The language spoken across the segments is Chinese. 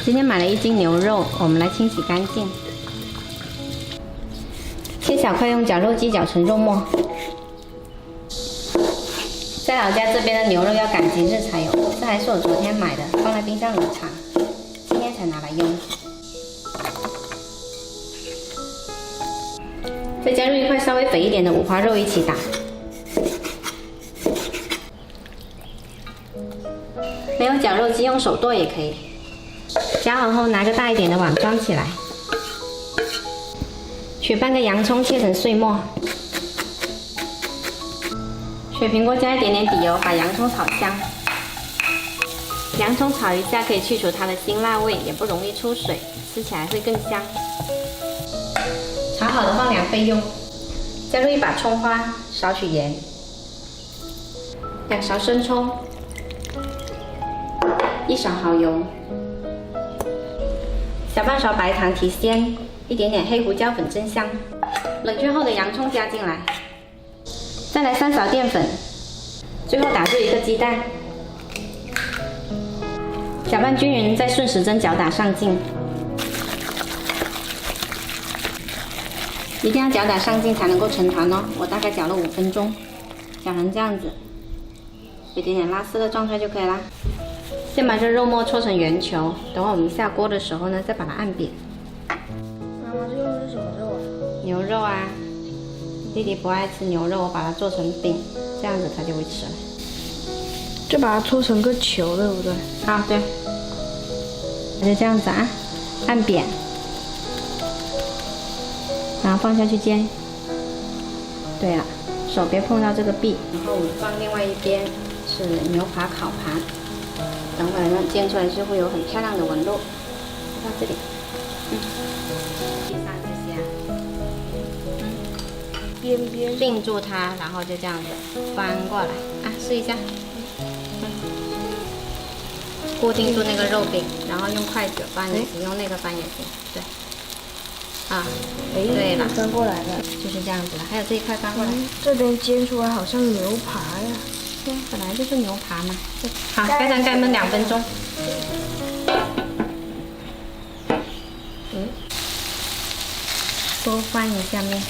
今天买了1斤牛肉，我们来清洗干净。切小块，用绞肉机绞成肉末。在老家这边的牛肉要赶集日才有，这还是我昨天买的，放在冰箱冷藏，今天才拿来用。再加入一块稍微肥一点的五花肉一起打。没有绞肉机，用手剁也可以。夹好后，拿个大一点的碗装起来。取半个洋葱切成碎末。水平锅加一点点底油，把洋葱炒香。洋葱炒一下可以去除它的辛辣味，也不容易出水，吃起来会更香。炒好的放凉备用。加入一把葱花，少许盐，2勺生抽，1勺蚝油，小半勺白糖提鲜，一点点黑胡椒粉增香。冷却后的洋葱加进来，再来3勺淀粉，最后打入1个鸡蛋，搅拌均匀，再顺时针搅打上劲。一定要搅打上劲才能够成团哦。我大概搅了5分钟，搅成这样子，有点点拉丝的状态就可以啦。先把这肉末搓成圆球，等会我们下锅的时候呢，再把它按扁。妈妈，这用的是什么肉啊？牛肉啊，弟弟不爱吃牛肉，我把它做成饼，这样子他就会吃了。就把它搓成个球，对不对？啊，对。就这样子啊，按扁。然后放下去煎。对了，手别碰到这个壁。然后我们放另外一边是牛扒烤盘，等会儿呢煎出来就会有很漂亮的纹路。到这里，地上这些，边边并住它，然后就这样子翻过来啊，试一下。固定住那个肉饼，然后用筷子翻也行，用那个翻也行，对。啊，对了，翻过来了，就是这样子的。还有这一块翻过来，这边煎出来好像牛扒呀。对，本来就是牛扒嘛。好，盖上盖焖2分钟。多翻一下面。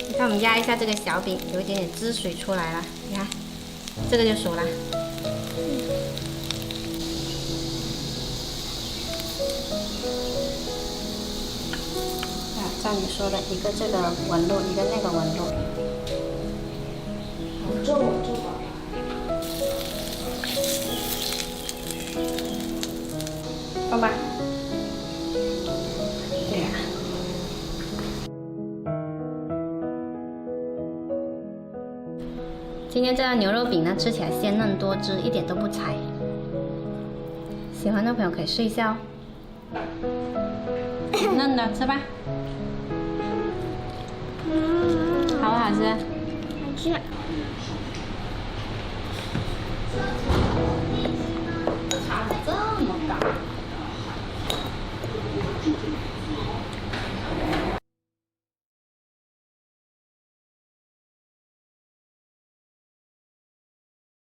你看我们压一下这个小饼，有一点点汁水出来了，你看，这个就熟了。照你说的，一个这个纹路，一个那个纹路。这我做吧。放吧。对呀。今天这道牛肉饼呢，吃起来鲜嫩多汁，一点都不柴。喜欢的朋友可以试一下哦。嫩的，吃吧。好不好吃？好吃。